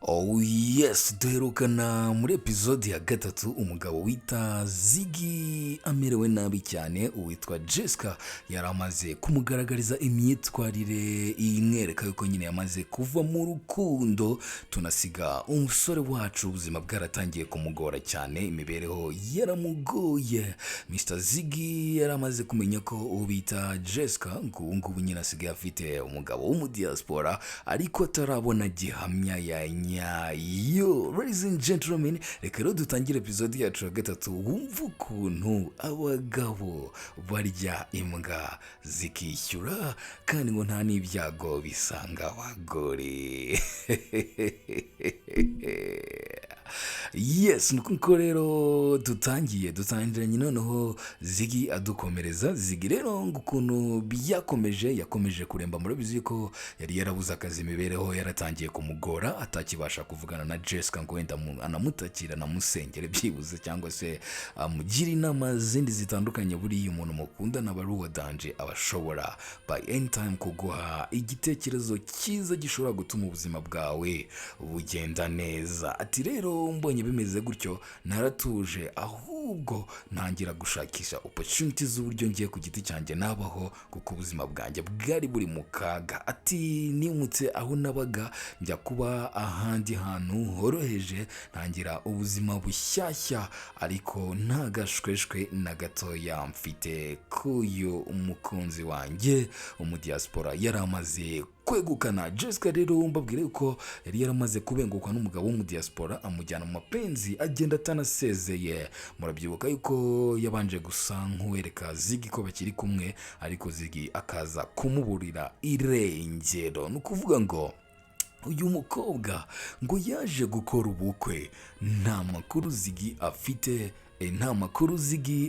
Oh yes, duherukana muri epizode ya gatatu umugabo wita Ziggy amerewe nabi cyane. Uwitwa Jessica yari amaze kumugaragariza imyitwarire imwereka yuko nyine yamaze kuva mu rukundo, tunasiga umusore wacu ubuzima bwaratangiye kumugora cyane, imibereho yaramugoye. Mr Ziggy yari amaze kumenya ko uwo bita Jessica ngo ngubu nyine asigaye afite umugabo w'umudiaspora ariko atarabona gihamya ya nyayo. Ladies and gentlemen, reka rero dutangire episode yacu ya gatatu wumva ukuntu abagabo barya imbwa zikishyura kandi ngo nta n'ibyago bisanga abagore. Yes, nuko rero dutangiranye noneho Ziggy adukomereza. Ziggy rero ngo ukuntu yakomeje kuremba, murabizi ko yari yarabuze akazi, imibereho yaratangiye kumugora, atakibasha kuvugana na Jessica ngo wenda anamutakira namusengere byibuze cyangwa se amugira inama zindi zitandukanye. Buriya umuntu mukundana aba ari uwa danje, abashobora by any time kuguha igitekerezo cyiza gishobora gutuma ubuzima bwawe bugenda neza. Ati rero mbonye bimeze gutyo naratuje, ahubwo ntangira gushakisha opportunities z'uburyo ngiye ku giti cyanjye nabaho, kuko ubuzima bwanjye bwari buri mu kaga. Ati nimutse aho nabaga njya kuba ahandi hantu horoheje, ntangira ubuzima bushyashya ariko nta gashweshwe na gatoya mfite kuyu umukunzi wanjye umudiaspora yari amaze kwegukana. Jessica rero mbabwire ko yari yaramaze kubengukwa n'umugabo w'umudiaspora, amujyana mu mapenzi agenda atanasezeye. Murabyibuka yuko yabanje gusa nk'uwereka Ziggy ko bakiri kumwe, ariko Ziggy akaza kumuburira irengero. Ni ukuvuga ngo uyu mukobwa ngo yaje gukora ubukwe, nta makuru Ziggy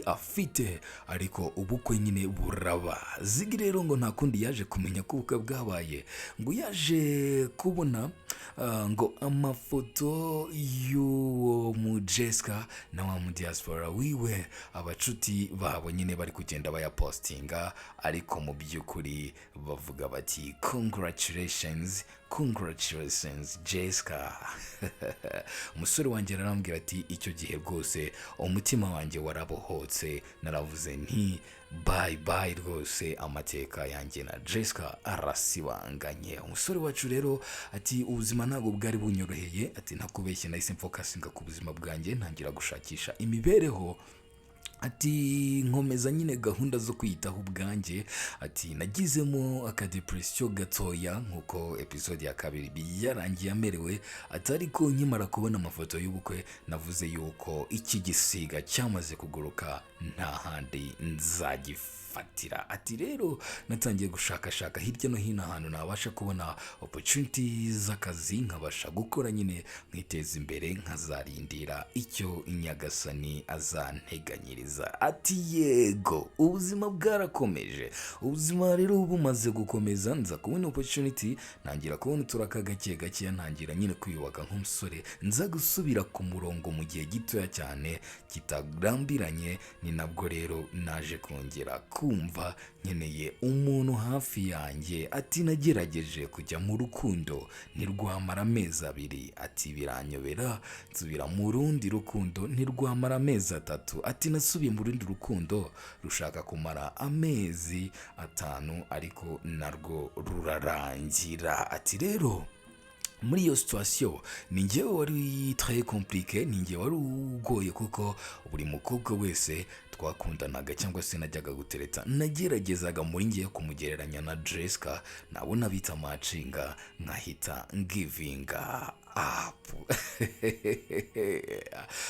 afite ariko ubukwe nyine buraba. Ziggy rero ngo nta kundi yaje kumenya ko ubukwe bwabaye, ngo yaje kubona ngo amafoto y'uwo mu Jessica na wa mu diaspora wiwe, abacuti babo nyine bari kugenda bayapostinga, ariko mu by'ukuri bavuga bati congratulations Jessica. Umusore wanjye arambwira ati icyo gihe rwose umutima wanjye warabohotse, naravuze nti bye rwose, amateka yanjye na Jessica arasibanganye. Umusore wacu rero ati ubuzima ntabwo bwari bunyoroheye, ati ntakubeshye nahise mfokasinga ku buzima bwanjye, ntangira gushakisha imibereho. Ati nkomeza nyine gahunda zo kwiyitaho ubwanjye. Ati nagizemo akadepression gatoya nkuko episode ya kabiri yarangiye amerewe. Ati ariko nkimara kubona amafoto y'ubukwe navuze yuko iki gisiga cyamaze kuguruka nta handi nzagifatira. Ati rero natangiye gushakashaka hirya no hino ahantu nabasha kubona opportunities z'akazi, nkabasha gukora nyine nkiteza imbere, nkazarindira icyo Nyagasani azanteganyiriza. Ati yego, ubuzima bwarakomeje. Ubuzima rero bumaze gukomeza, nza kubona opportunity, ntangira kubona uturaka gake, ntangira nyine kwiyubaka nk'umusore, nza gusubira ku murongo mu gihe gitoya cyane kitarambiranye. Ni nabwo rero naje kongera kumva nkeneye umuntu hafi yanjye. Ati nagerageje kujya mu rukundo ntirwamara amezi 2. Ati biranyobera, nsubira mu rundi rukundo ntirwamara amezi 3. Ati nasubiye mu rundi rukundo rushaka kumara amezi 5 ariko narwo rurarangira. Ati rero muri iyo situation ni njyewe wari très compliqué, ni njyewe wari ugoye, kuko buri mukobwa wese twakundanaga cyangwa se najyaga gutereta nageragezaga muri ngiye kumugereranya na Jessica, nabona bita matchinga nkahita ngivinga up.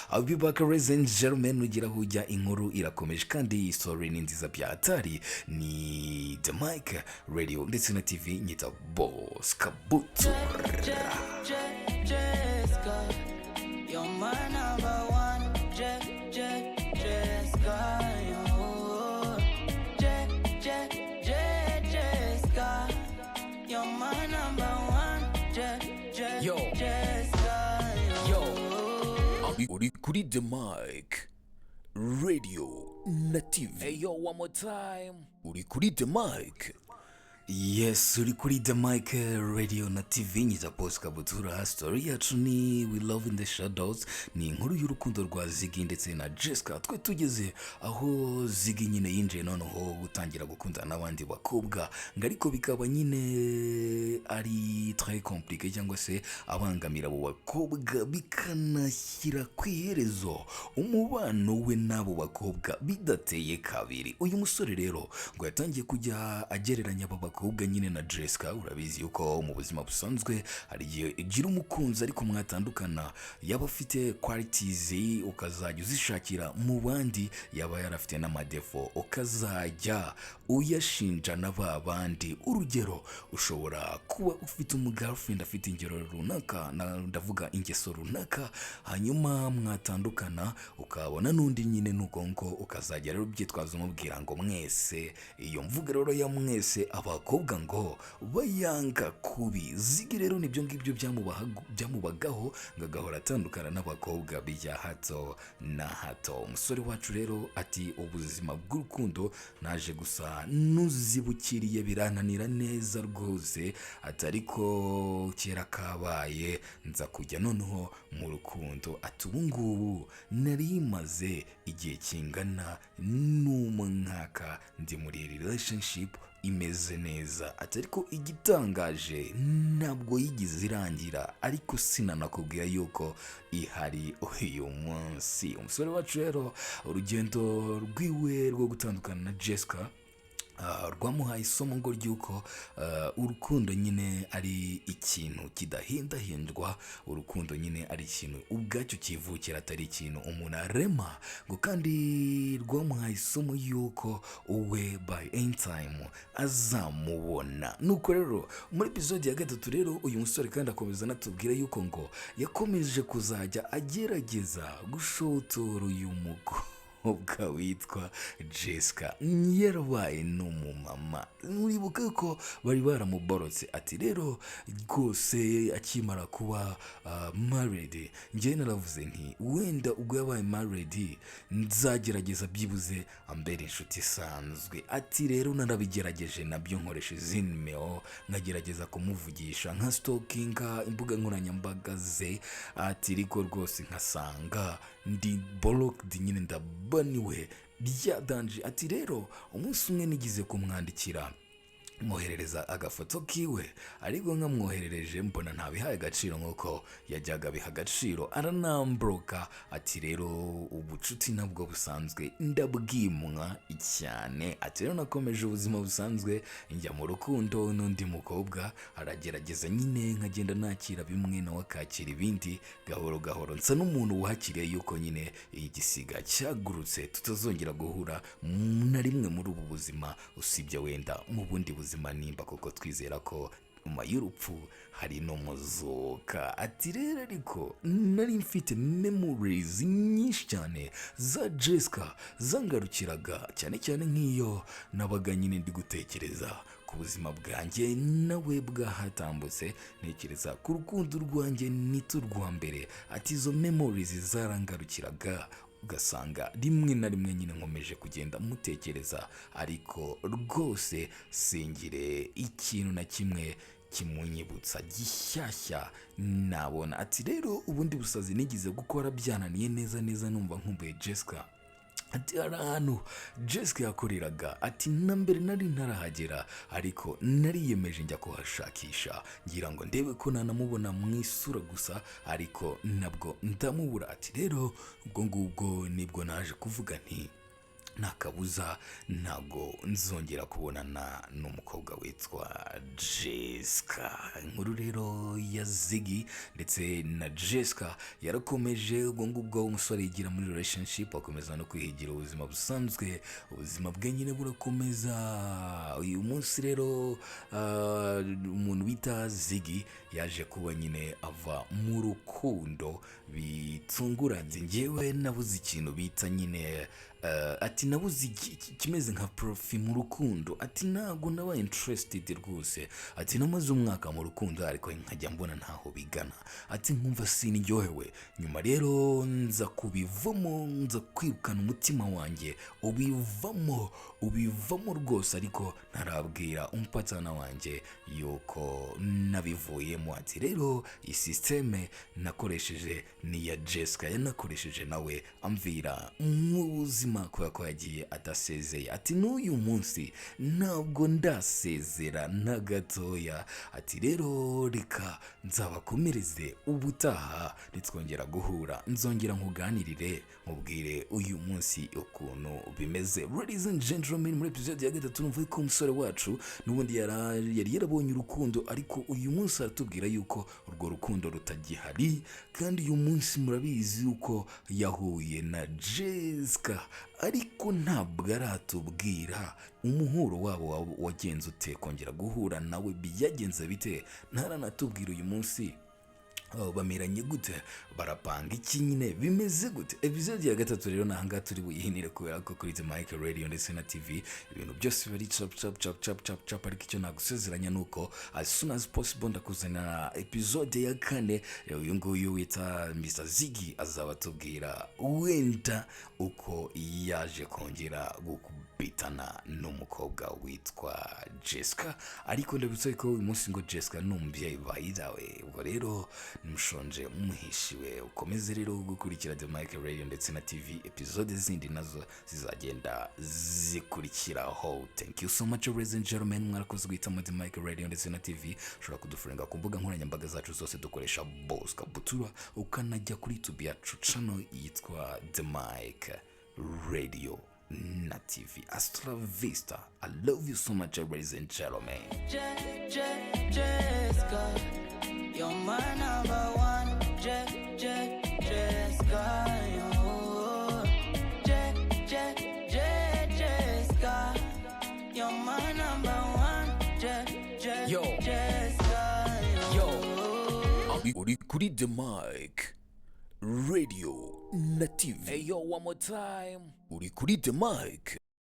I'll be back, ladies and gentlemen. Ugira hujya, inkuru irakomeje kandi iyi story ni nziza byatari. Ni The Mic Radio ndetse na TV, nyita Boss Kabuto. Jessica, you're my number one. Jessica, Jessica, you're my number one. Uri kuri The Mic Radio na TV. Hey yo, one more time. Uri kuri The Mic Yes, uri kuri The Mic Radio na TV nyita Post Kabutura. Story yacu ni We Love in the Shadows. Ni inkuru y'urukundo rwa Ziggy ndetse na Jessica. Twe tugeze aho Ziggy nyine yinjiye noneho gutangira gukundana n'abandi bakobwa, ngo ariko bikaba nyine ari très compliqué cyangwa se abangamira abo bakobwa, bikanashyira ku iherezo umubano we n'abo bakobwa bidateye kabiri. Uyu musore rero ngo yatangiye kujya agereranya aba bakobwa nyine na Jessica. Urabizi yuko mu buzima busanzwe hari igihe ugira umukunzi ariko mwatandukana, yaba afite qualities ukazajya uzishakira mu bandi, yaba yarafite n'amadefo ukazajya uyashinja na ba bandi. Urugero, ushobora kuba ufite umugirlfriend afite ingero runaka, ndavuga ingeso runaka, hanyuma mwatandukana ukabona n'undi nyine nuko ngo ukazajya rero byitwaza umubwira ngo mwese, iyo mvuga rero ya mwese abakobwa ngo bayanga kubi. Ziggy rero nibyo ngibyo byamubagaho, ngo agahora atandukana n'abakobwa bya hato na hato. Umusore wacu rero ati ubuzima bw'urukundo naje gusa nuzibukiriye birananira neza rwose, ati ariko kera kabaye nza kujya noneho mu rukundo. Ati ubu ngubu nari maze igihe kingana n'umwaka ndi muri relationship imeze neza. Ati ariko igitangaje ntabwo yigize irangira, ariko sinanakubwira yuko ihari uyu munsi. Umusore wacu rero urugendo rwiwe rwo gutandukana na Jessica rwamuhaye isomo ngo ry'uko urukundo nyine ari ikintu kidahindahindwa, urukundo nyine ari ikintu ubwacyo kivukira, atari ikintu umuntu arema, ngo kandi rwamuhaye isomo y'uko uwe by any time azamubona. Nuko rero muri episode ya gatatu rero uyu musore kandi akomeza anatubwira yuko ngo yakomeje kuzajya agerageza gushotora uyu mukobwa witwa Jessica, yarabaye n'umumama. Uribuka ko bari baramuborotse. Ati rero rwose akimara kuba married, njye naravuze nti wenda ubwo yabaye married nzagerageza byibuze ambere inshuti isanzwe. Ati rero narabigerageje nabyo, nkoresha izindi meo, nkagerageza kumuvugisha, nka stalkinga imbuga nkoranyambaga ze. Ati ariko rwose nkasanga ndi blocked, nyine ndabaniwe byadanje. Ati rero umunsi umwe nigize kumwandikira mwoherereza agafoto kiwe, ariko nkamwoherereje mbona ntabihaye agaciro nk'uko yajyaga biha agaciro, aranambroka. Ati rero ubucuti nabwo busanzwe ndabwimwa cyane. Ati rero nakomeje ubuzima busanzwe njya mu rukundo n'undi mukobwa, aragerageza nyine nkagenda nakira bimwe nawe akakira ibindi, gahoro gahoro nsa n'umuntu wakiriye yuko nyine igisiga cyagurutse, tutazongera guhura na rimwe muri ubu buzima, usibye wenda mu bundi buzima nimba koko twizera ko nyuma y'urupfu hari no muzuka. Ati rero ariko nari mfite memories nyinshi cyane za Jessica zangarukiraga, cyane cyane nk'iyo nabaga nyine ndi gutekereza ku buzima bwanjye nawe bwahatambutse, ntekereza ku rukundo rwanjye nito rwa mbere. Ati izo memories zarangarukiraga, ugasanga rimwe na rimwe nyine nkomeje kugenda mutekereza, ariko rwose singire ikintu na kimwe kimunyibutsa gishyashya nabona. Ati rero ubundi busazi nigize gukora byananiye neza neza, numva nkumbuye Jessica. Ati hari ahantu Jessica yakoreraga, ati na mbere nari ntarahagera, ariko nariyemeje njya kuhashakisha ngira ngo ndebe ko nanamubona mu isura gusa, ariko nabwo ndamubura. Ati rero ubwo ngubwo nibwo naje kuvuga nti nta kabuza ntabwo nzongera kubonana n'umukobwa witwa Jessica. Inkuru rero ya Ziggy ndetse na Jessica yarakomeje. Ubwo ngubwo umusore yigira muri relationship, akomeza no kwihigira ubuzima busanzwe, ubuzima bwe nyine burakomeza. Uyu munsi rero umuntu bita Ziggy yaje kuba nyine ava mu rukundo bitunguranye. Njyewe nabuze ikintu bita nyine ati nabuze kimeze nka profi mu rukundo, ati ntabwo nabaye interested rwose, ati namaze umwaka mu rukundo ariko nkajya mbona ntaho bigana, ati nkumva siniryohewe, nyuma rero nza kubivamo, nza kwirukana umutima wanjye ubivamo rwose, ariko ntarabwira umupatana wanjye yuko nabivuyemo. Ati rero iyi systeme nakoresheje ni iya Jessica, yanakoresheje nawe amvira mu buzima kubera ko yagiye adasezeye. Ati n'uyu munsi ntabwo ndasezera na gatoya, ati rero reka nzabakomereze ubutaha nitwongera guhura, nzongera nkuganirire nkubwire uyu munsi ukuntu bimeze. Ladies and gentlemen, muri episode ya gatatu numva ko umusore wacu n'ubundi yari yarabonye urukundo, ariko uyu munsi aratubwira yuko urwo rukundo rutagihari, kandi uyu munsi murabizi yuko yahuye na Jessica, ariko ntabwo aratubwira umuhuro wabo wagenze ute, kongera guhura nawe byagenze bite, ntaranatubwira uyu munsi bameranye gute, barapanga iki, nyine bimeze gute. Episode ya gatatu rero nahanga turi buyihinire kubera ko kuri The Mic Radio ndetse na TV ibintu byose bari chap, ariko icyo nagusezeranya nuko as soon as possible ndakuzanira episode ya kane. Uyu nguyu wita Mr. Ziggy azabatubwira wenda uko yaje kongera gukubitana n'umukobwa witwa Jessica, ariko ndabitse ko uyu munsi ngo Jessica n'umubyeyi bayidawe. Ubwo rero mushonje muhishiwe, ukomeze rero gukurikira The Mic Radio ndetse na TV, episode zindi nazo zizagenda zikurikiraho. Thank you so much ladies and gentlemen, mwarakoze guhitamo The Mic Radio ndetse na TV. ushobora kudufurenga ku mbuga nkoranyambaga zacu zose dukoresha Boss Kabutura, ukanajya kuri YouTube yacu channel yitwa The Mic Radio na TV. Hasta la vista. I love you so much ladies and gentlemen. Jessica, you're my number one. Jessica, Jessica, you're my number one. Uri kuri The Mic Radio na TV. Hey yo, one more time. Uri kuri The Mic